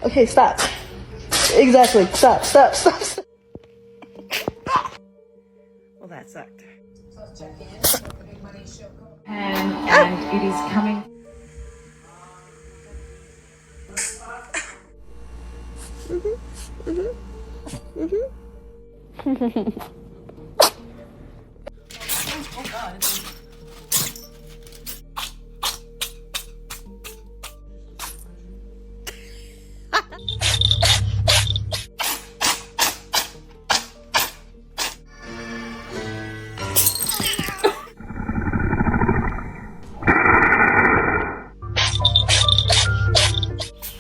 Okay, stop. Exactly. Stop. Well, that sucked. And it is coming. Oh God.